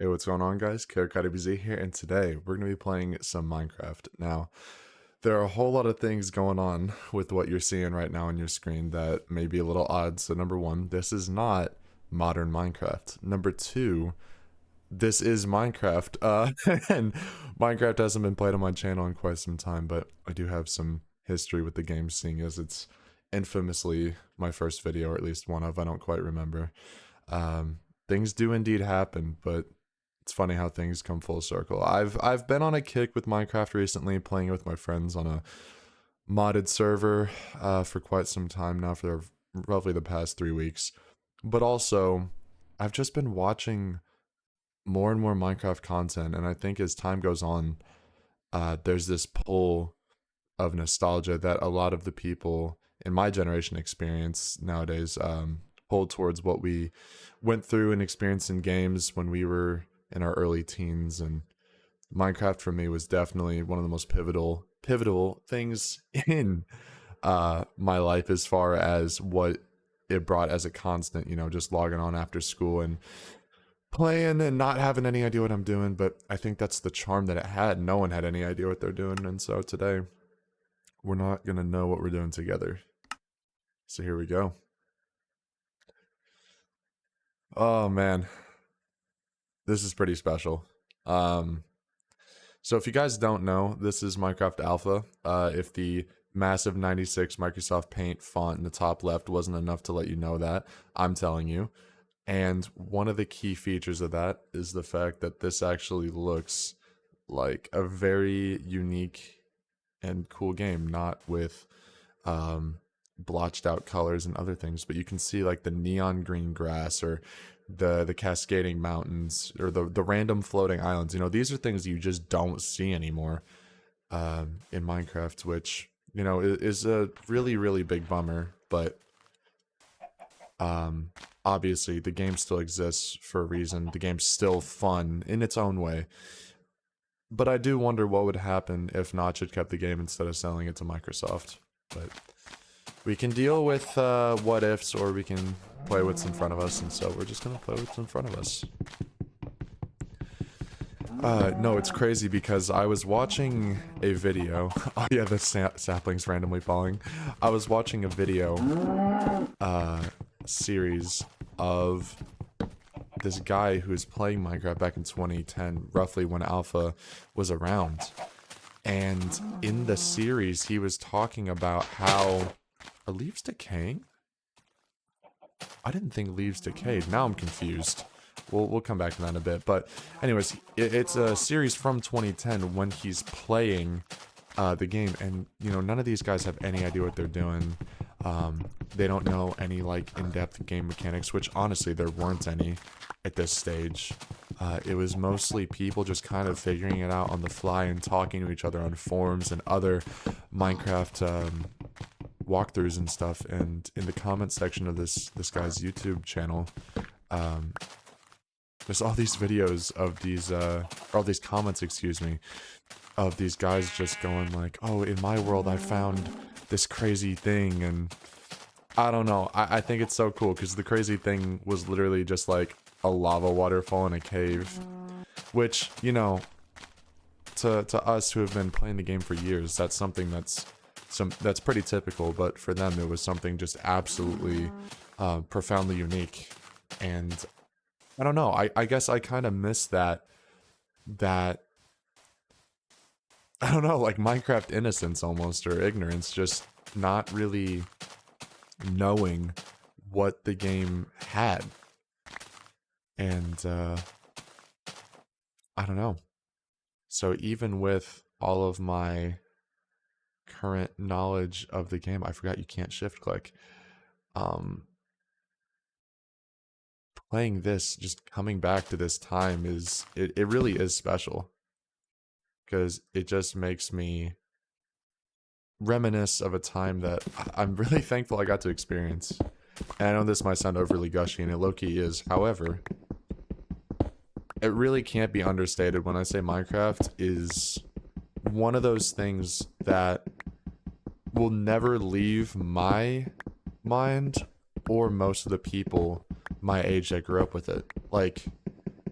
Hey, what's going on, guys? KaraKaiBZ here, and today we're going to be playing some Minecraft. Now, there are a whole lot of things going on with what you're seeing right now on your screen that may be a little odd. So, number one, this is not modern Minecraft. Number two, this is Minecraft. And Minecraft hasn't been played on my channel in quite some time, but I do have some history with the game, seeing as it's infamously my first video, or at least one of. I don't quite remember. Things do indeed happen, but it's funny how things come full circle. I've been on a kick with Minecraft recently, playing with my friends on a modded server for quite some time now, for roughly the past 3 weeks. But also, I've just been watching more and more Minecraft content, and I think as time goes on, there's this pull of nostalgia that a lot of the people in my generation experience nowadays, pull towards what we went through and experienced in games when we were in our early teens. And Minecraft for me was definitely one of the most pivotal things in my life, as far as what it brought as a constant, just logging on after school and playing and not having any idea what I'm doing. But I think that's the charm that it had. No one had any idea what they're doing, and so today we're not gonna know what we're doing together. So here we go. Oh man, this is pretty special. So if you guys don't know, this is Minecraft Alpha. If the massive 96 Microsoft Paint font in the top left wasn't enough to let you know that, I'm telling you. And one of the key features of that is the fact that this actually looks like a very unique and cool game, not with blotched out colors and other things, but you can see like the neon green grass, or the cascading mountains, or the random floating islands. These are things you just don't see anymore in Minecraft, which is a really big bummer. But obviously the game still exists for a reason. The game's still fun in its own way. But I do wonder what would happen if Notch had kept the game instead of selling it to Microsoft. But we can deal with what ifs, or we can play what's in front of us, and so we're just gonna play what's in front of us. No, it's crazy because I was watching a video. Oh yeah, the sapling's randomly falling. I was watching a video series of this guy who was playing Minecraft back in 2010, roughly when Alpha was around. And in the series, he was talking about how... Are leaves decaying? I didn't think leaves decayed. Now I'm confused. We'll come back to that in a bit. But anyways, it's a series from 2010 when he's playing the game. And, none of these guys have any idea what they're doing. They don't know any, in-depth game mechanics, which, honestly, there weren't any at this stage. It was mostly people just kind of figuring it out on the fly and talking to each other on forums and other Minecraft walkthroughs and stuff. And in the comment section of this guy's YouTube channel, there's all these videos of these all these comments, excuse me, of these guys just going like, oh, in my world I found this crazy thing. And I don't know, I think it's so cool because the crazy thing was literally just like a lava waterfall in a cave, which, to us who have been playing the game for years, that's something that's pretty typical. But for them, it was something just absolutely profoundly unique. And I don't know, I guess I kind of miss that I don't know, like Minecraft innocence almost, or ignorance, just not really knowing what the game had. And I don't know. So even with all of my current knowledge of the game, I forgot you can't shift click. Playing this, just coming back to this time, it really is special, because it just makes me reminisce of a time that I'm really thankful I got to experience. And I know this might sound overly gushy, and it low-key is. However, it really can't be understated when I say Minecraft is one of those things that will never leave my mind, or most of the people my age that grew up with it. Like,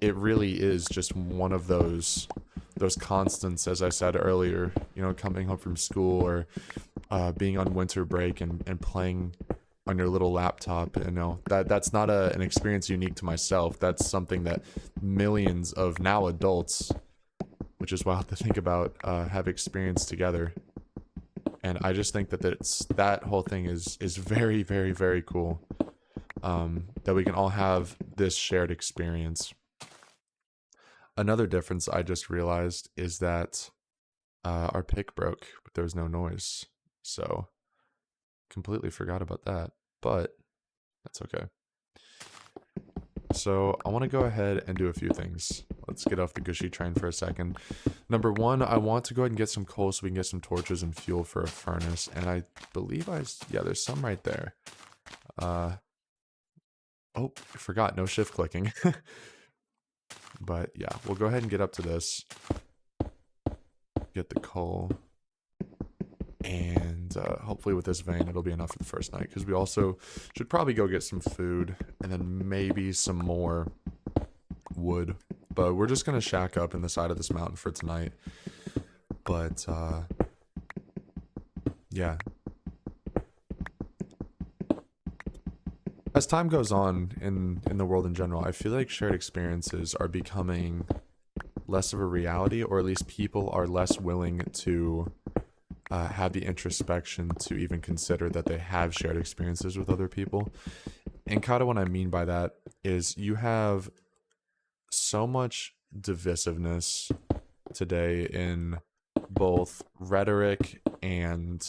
it really is just one of those constants, as I said earlier, you know, coming home from school or being on winter break and playing on your little laptop. You know, that's not an experience unique to myself. That's something that millions of now adults, which is wild to think about, have experienced together. And I just think that that whole thing is very, very, very cool. That we can all have this shared experience. Another difference I just realized is that our pick broke, but there was no noise. So completely forgot about that, but that's okay. So I want to go ahead and do a few things. Let's get off the gushy train for a second. Number one, I want to go ahead and get some coal so we can get some torches and fuel for a furnace. And I believe yeah, there's some right there. Oh, I forgot, no shift clicking. But yeah, we'll go ahead and get up to this. Get the coal. And hopefully with this vein, it'll be enough for the first night. Because we also should probably go get some food. And then maybe some more wood. But we're just going to shack up in the side of this mountain for tonight. But yeah. As time goes on in the world in general, I feel like shared experiences are becoming less of a reality, or at least people are less willing to have the introspection to even consider that they have shared experiences with other people. And kind of what I mean by that is you have so much divisiveness today in both rhetoric and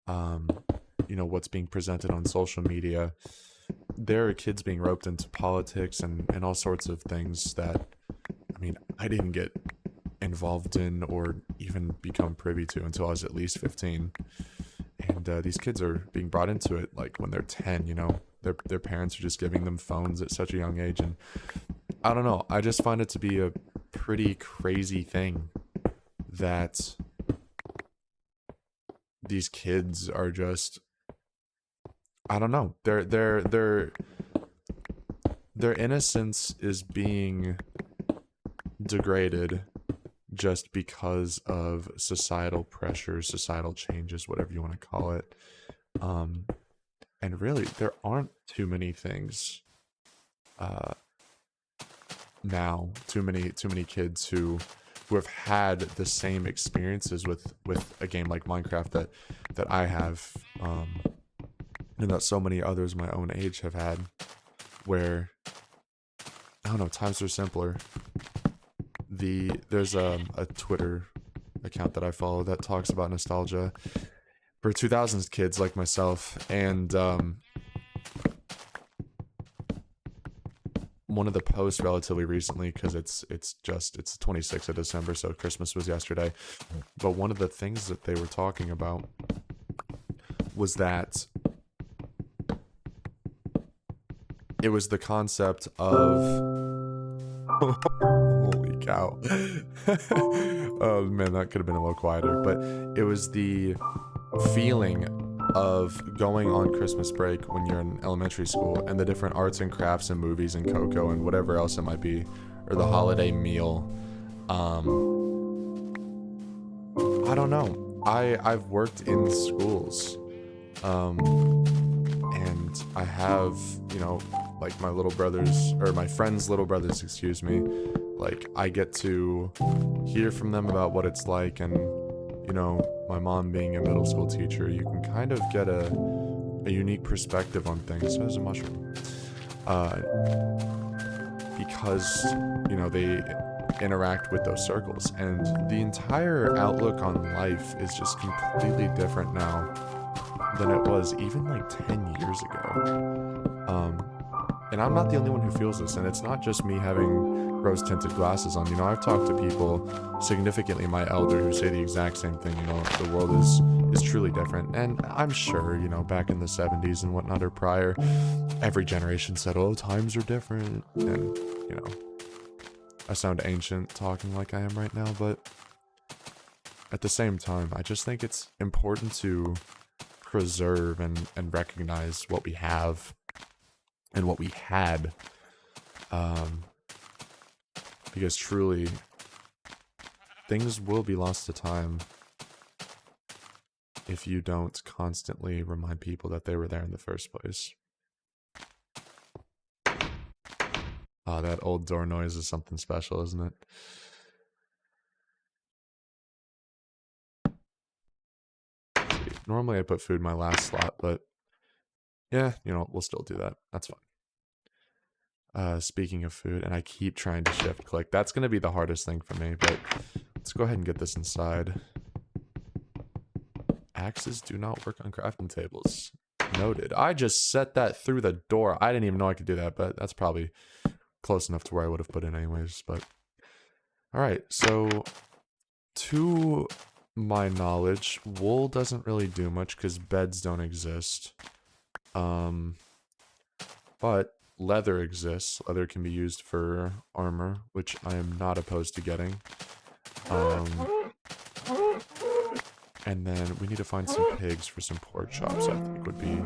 you know, what's being presented on social media. There are kids being roped into politics and all sorts of things that, I mean, I didn't get involved in or even become privy to until I was at least 15. And these kids are being brought into it like when they're 10, you know, their parents are just giving them phones at such a young age. And I don't know, I just find it to be a pretty crazy thing that these kids are just, I don't know, their innocence is being degraded just because of societal pressures, societal changes, whatever you want to call it. And really, there aren't too many things now, too many kids who have had the same experiences with a game like Minecraft that I have, and that so many others my own age have had, where, I don't know, times are simpler. There's a Twitter account that I follow that talks about nostalgia for 2000s kids like myself, and one of the posts relatively recently, because it's the 26th of December, so Christmas was yesterday, but one of the things that they were talking about was that it was the concept of holy cow. Oh man, that could have been a little quieter, but it was the feeling of going on Christmas break when you're in elementary school and the different arts and crafts and movies and cocoa and whatever else it might be, or the holiday meal. I don't know, I've worked in schools, and I have, you know, like my little brothers, or my friends' little brothers, excuse me, like I get to hear from them about what it's like. And, you know, my mom being a middle school teacher, you can kind of get a unique perspective on things. So there's a mushroom. Because, you know, they interact with those circles, and the entire outlook on life is just completely different now than it was even like 10 years ago. And I'm not the only one who feels this, and it's not just me having rose-tinted glasses on. You know, I've talked to people significantly my elder who say the exact same thing. You know, the world is truly different. And I'm sure, you know, back in the 70s and whatnot, or prior, every generation said, oh, times are different. And, you know, I sound ancient talking like I am right now, but at the same time, I just think it's important to preserve and recognize what we have and what we had, Because truly, things will be lost to time if you don't constantly remind people that they were there in the first place. Ah, that old door noise is something special, isn't it? Normally I put food in my last slot, but yeah, you know, we'll still do that. That's fine. Speaking of food, and I keep trying to shift click. That's going to be the hardest thing for me, but let's go ahead and get this inside. Axes do not work on crafting tables. Noted. I just set that through the door. I didn't even know I could do that, but that's probably close enough to where I would have put it anyways. But all right, so to my knowledge, wool doesn't really do much because beds don't exist. But leather exists. Leather can be used for armor, which I am not opposed to getting. And then we need to find some pigs for some pork chops, I think would be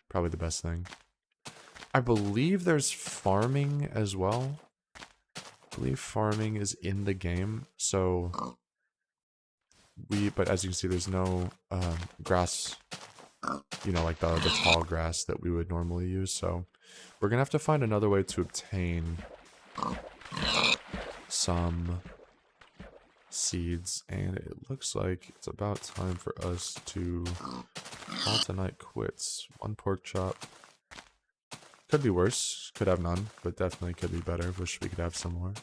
probably the best thing. I believe there's farming as well. I believe farming is in the game, so but as you can see, there's no grass, you know, like the tall grass that we would normally use, so we're gonna have to find another way to obtain some seeds, and it looks like it's about time for us to call tonight quits. 1 pork chop. Could be worse, could have none, but definitely could be better. Wish we could have some more.